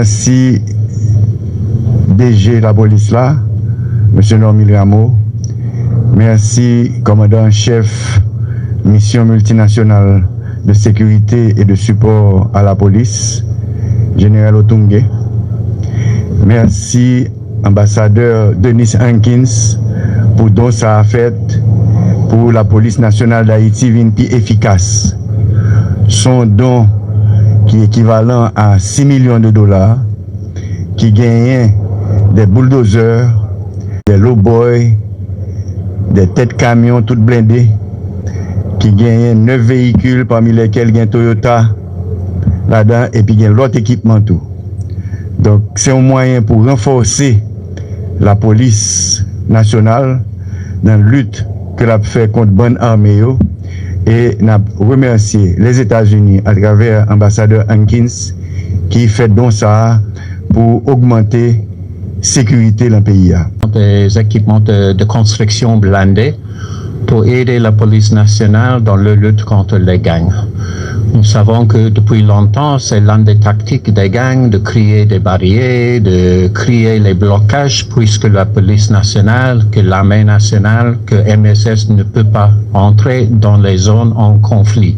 Merci DG la police là, M. Normil Rameau. Merci commandant-chef mission multinationale de sécurité et de support à la police, Général Otungue. Merci ambassadeur Denis Hankins pour don ça a fait pour la police nationale d'Haïti plus efficace. Son don qui est équivalent à 6 millions de dollars, qui gagne des bulldozers, des low-boys, des têtes camions toutes blindées, qui gagne 9 véhicules parmi lesquels il y a Toyota là-dedans et puis il y a l'autre équipement tout. Donc c'est un moyen pour renforcer la police nationale dans la lutte que l'a fait contre bonne armée et n'a remercié les États-Unis à travers l'ambassadeur Hankins qui fait donc ça pour augmenter la sécurité dans le pays. Des équipements de construction blindés pour aider la police nationale dans la lutte contre les gangs. Nous savons que depuis longtemps, c'est l'une des tactiques des gangs de créer des barrières, de créer les blocages, puisque la police nationale, que l'armée nationale, que MSS ne peut pas entrer dans les zones en conflit.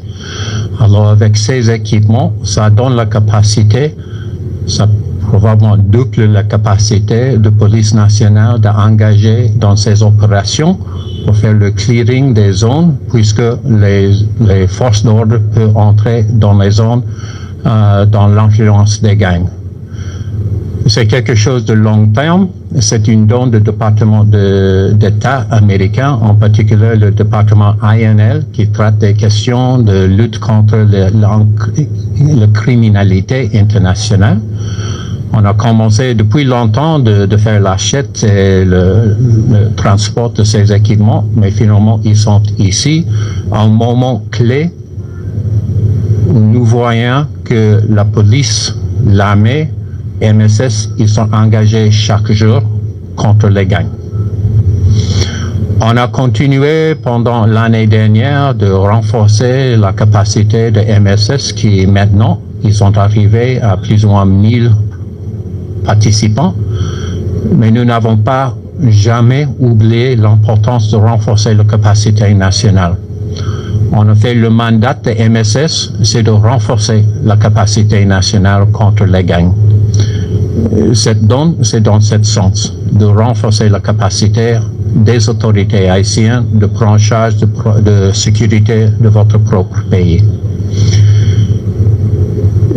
Alors avec ces équipements, ça donne la capacité, ça probablement double la capacité de police nationale d'engager dans ces opérations pour faire le clearing des zones, puisque les forces d'ordre peuvent entrer dans les zones dans l'influence des gangs. C'est quelque chose de long terme. C'est une don du département d'État américain, en particulier le département INL, qui traite des questions de lutte contre la criminalité internationale. On a commencé depuis longtemps de faire l'achète et le transport de ces équipements, mais finalement ils sont ici. À un moment clé, nous voyons que la police, l'armée, MSS, ils sont engagés chaque jour contre les gangs. On a continué pendant l'année dernière de renforcer la capacité de MSS qui maintenant, ils sont arrivés à plus ou moins 1000 participants, mais nous n'avons pas jamais oublié l'importance de renforcer la capacité nationale. En effet, le mandat de MSS, c'est de renforcer la capacité nationale contre les gangs. Cette donne, c'est dans ce sens, de renforcer la capacité des autorités haïtiennes de prendre en charge de sécurité de votre propre pays.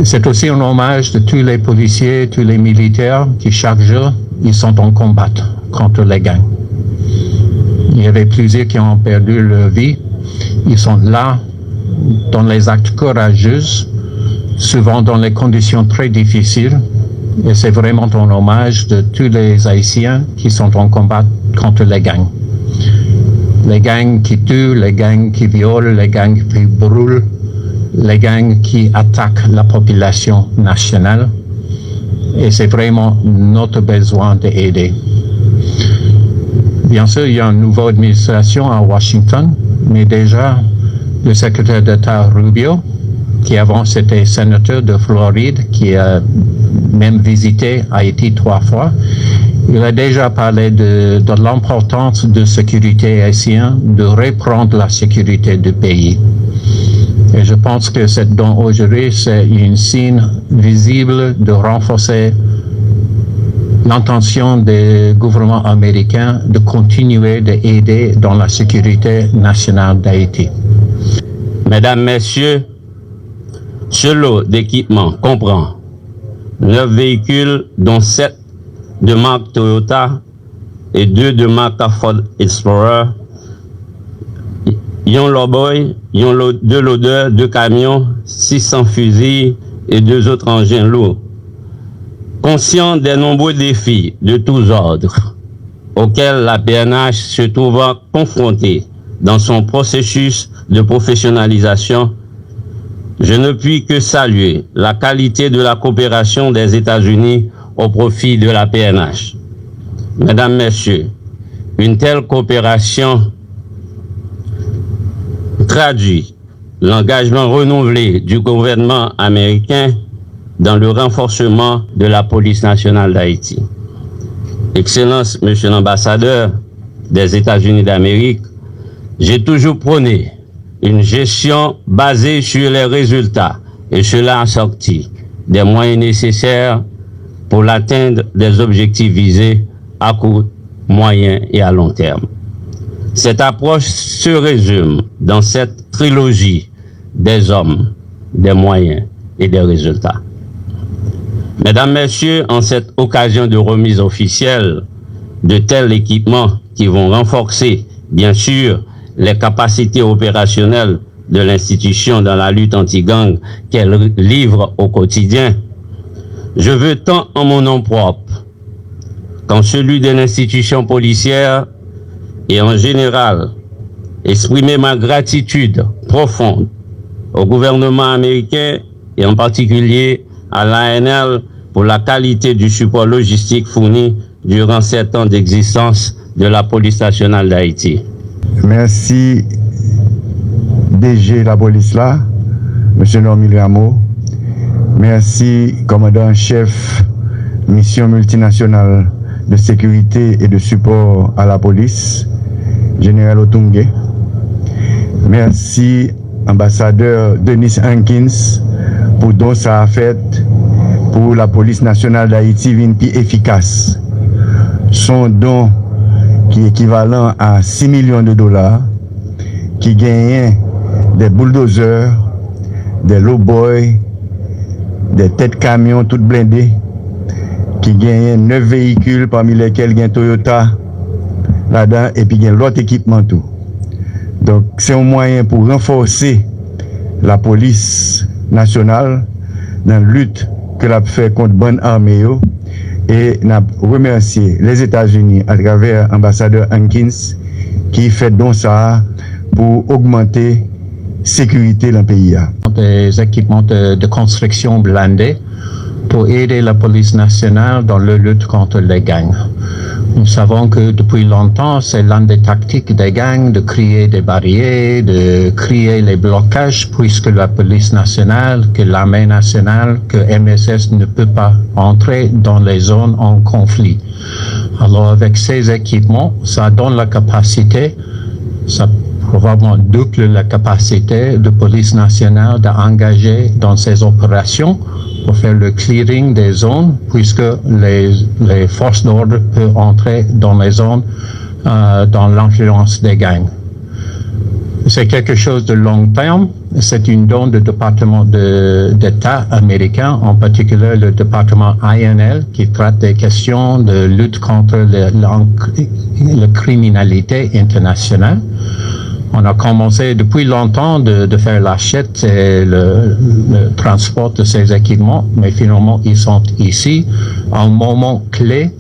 C'est aussi un hommage de tous les policiers, tous les militaires qui chaque jour, ils sont en combat contre les gangs. Il y avait plusieurs qui ont perdu leur vie. Ils sont là dans les actes courageux, souvent dans les conditions très difficiles. Et c'est vraiment un hommage de tous les Haïtiens qui sont en combat contre les gangs. Les gangs qui tuent, les gangs qui violent, les gangs qui brûlent, les gangs qui attaquent la population nationale. Et c'est vraiment notre besoin d'aider. Bien sûr, il y a une nouvelle administration à Washington, mais déjà, le secrétaire d'État Rubio, qui avant c'était sénateur de Floride, qui a même visité Haïti 3 fois, il a déjà parlé de l'importance de sécurité haïtienne, de reprendre la sécurité du pays. Et je pense que cette don aujourd'hui, c'est un signe visible de renforcer l'intention du gouvernement américain de continuer d'aider dans la sécurité nationale d'Haïti. Mesdames, Messieurs, ce lot d'équipements comprend 9 véhicules, dont 7 de marque Toyota et 2 de marque Ford Explorer, un lowboy, 2 loaders, 2 camions, 600 fusils et 2 autres engins lourds. Conscient des nombreux défis de tous ordres auxquels la PNH se trouve confrontée dans son processus de professionnalisation, je ne puis que saluer la qualité de la coopération des États-Unis au profit de la PNH. Mesdames, Messieurs, une telle coopération traduit l'engagement renouvelé du gouvernement américain dans le renforcement de la police nationale d'Haïti. Excellence, Monsieur l'ambassadeur des États-Unis d'Amérique, j'ai toujours prôné une gestion basée sur les résultats et cela assorti des moyens nécessaires pour l'atteinte des objectifs visés à court, moyen et à long terme. Cette approche se résume dans cette trilogie des hommes, des moyens et des résultats. Mesdames, Messieurs, en cette occasion de remise officielle de tels équipements qui vont renforcer, bien sûr, les capacités opérationnelles de l'institution dans la lutte anti-gang qu'elle livre au quotidien, je veux tant en mon nom propre qu'en celui de l'institution policière et en général exprimer ma gratitude profonde au gouvernement américain et en particulier à l'ANL pour la qualité du support logistique fourni durant 7 ans d'existence de la police nationale d'Haïti. Merci DG la police là, M. Normil Rameau. Merci commandant-chef mission multinationale de sécurité et de support à la police, Général Otungue. Merci ambassadeur Denis Hankins pour don ça a fait pour la police nationale d'Haïti plus efficace. Son don qui est équivalent à 6 millions de dollars, qui gagne des bulldozers, des low-boys, des têtes camions toutes blindées, qui gagne 9 véhicules parmi lesquels il y a Toyota là-dedans et puis il y a l'autre équipement tout. Donc c'est un moyen pour renforcer la police nationale dans la lutte que l'a fait contre bonne armée et n'a remercié les États-Unis à travers l'ambassadeur Hankins qui fait donc ça pour augmenter la sécurité dans le pays. Des équipements de construction blindés pour aider la police nationale dans la lutte contre les gangs. Nous savons que depuis longtemps, c'est l'une des tactiques des gangs de créer des barrières, de créer les blocages, puisque la police nationale, que l'armée nationale, que MSS ne peut pas entrer dans les zones en conflit. Alors avec ces équipements, ça donne la capacité, ça probablement double la capacité de police nationale d'engager dans ces opérations pour faire le clearing des zones, puisque les forces d'ordre peuvent entrer dans les zones dans l'influence des gangs. C'est quelque chose de long terme. C'est une donne du département d'État américain, en particulier le département INL, qui traite des questions de lutte contre la criminalité internationale. On a commencé depuis longtemps de faire l'achète et le transport de ces équipements, mais finalement ils sont ici à un moment clé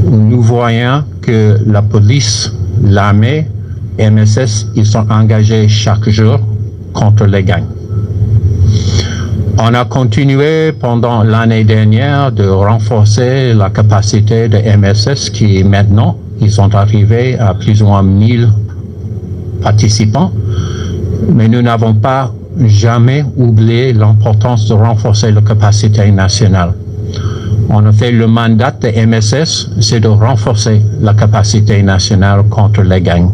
où nous voyons que la police, l'armée, MSS, ils sont engagés chaque jour contre les gangs. On a continué pendant l'année dernière de renforcer la capacité de MSS qui maintenant, ils sont arrivés à plus ou moins 1000 participants, mais nous n'avons pas jamais oublié l'importance de renforcer la capacité nationale. En effet, le mandat de MSS, c'est de renforcer la capacité nationale contre les gangs.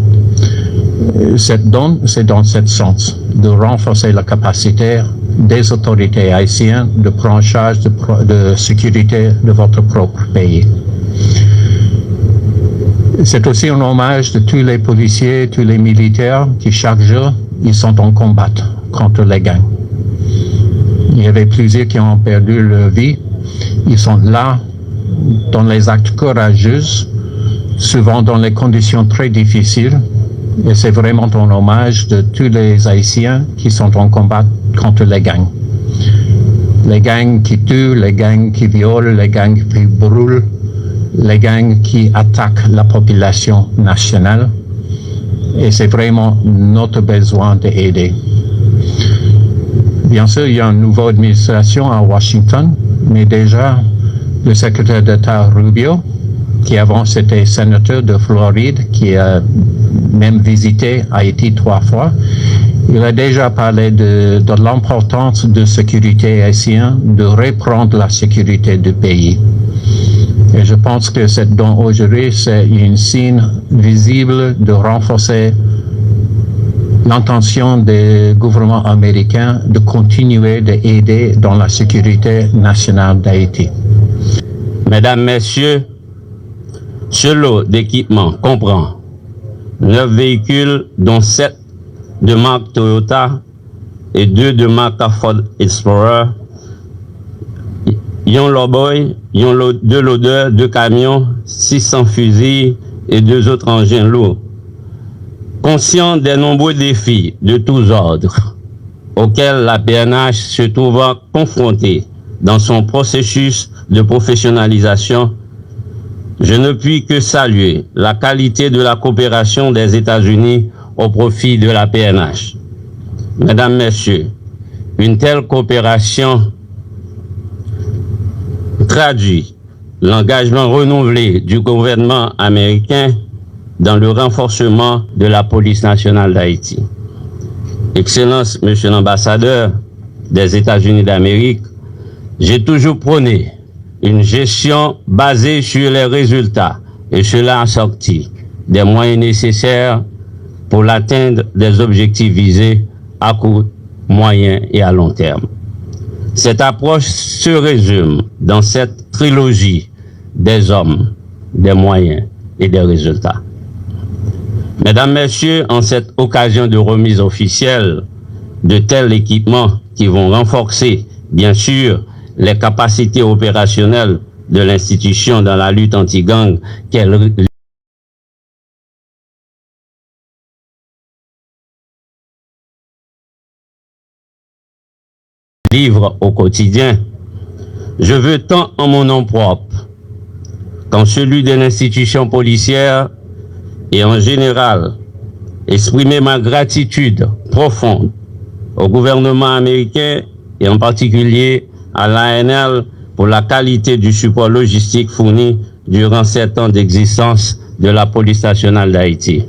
Cette donne, c'est dans ce sens, de renforcer la capacité des autorités haïtiennes de prendre en charge de sécurité de votre propre pays. C'est aussi un hommage de tous les policiers, tous les militaires qui chaque jour, ils sont en combat contre les gangs. Il y avait plusieurs qui ont perdu leur vie. Ils sont là dans les actes courageux, souvent dans les conditions très difficiles. Et c'est vraiment un hommage de tous les Haïtiens qui sont en combat contre les gangs. Les gangs qui tuent, les gangs qui violent, les gangs qui brûlent, les gangs qui attaquent la population nationale. Et c'est vraiment notre besoin d'aider. Bien sûr, il y a une nouvelle administration à Washington, mais déjà, le secrétaire d'État Rubio, qui avant c'était sénateur de Floride, qui a même visité Haïti 3 fois, Il a déjà parlé de l'importance de sécurité haïtienne, de reprendre la sécurité du pays. Et je pense que cette don aujourd'hui, c'est un signe visible de renforcer l'intention du gouvernement américain de continuer d'aider dans la sécurité nationale d'Haïti. Mesdames, Messieurs, ce lot d'équipements comprend 9 véhicules, dont 7 de marque Toyota et 2 de marque Ford Explorer, yon Lowboy, yon 2 loaders, 2 camions, 600 fusils et 2 autres engins lourds. Conscient des nombreux défis de tous ordres auxquels la PNH se trouva confrontée dans son processus de professionnalisation, je ne puis que saluer la qualité de la coopération des États-Unis au profit de la PNH. Mesdames, Messieurs, une telle coopération traduit l'engagement renouvelé du gouvernement américain dans le renforcement de la police nationale d'Haïti. Excellence, Monsieur l'ambassadeur des États-Unis d'Amérique, j'ai toujours prôné une gestion basée sur les résultats et cela assorti des moyens nécessaires pour l'atteinte des objectifs visés à court, moyen et à long terme. Cette approche se résume dans cette trilogie des hommes, des moyens et des résultats. Mesdames, Messieurs, en cette occasion de remise officielle de tels équipements qui vont renforcer, bien sûr, les capacités opérationnelles de l'institution dans la lutte anti-gang qu'elle livre au quotidien, je veux tant en mon nom propre qu'en celui de l'institution policière et en général exprimer ma gratitude profonde au gouvernement américain et en particulier à l'ANL pour la qualité du support logistique fourni durant 7 ans d'existence de la police nationale d'Haïti.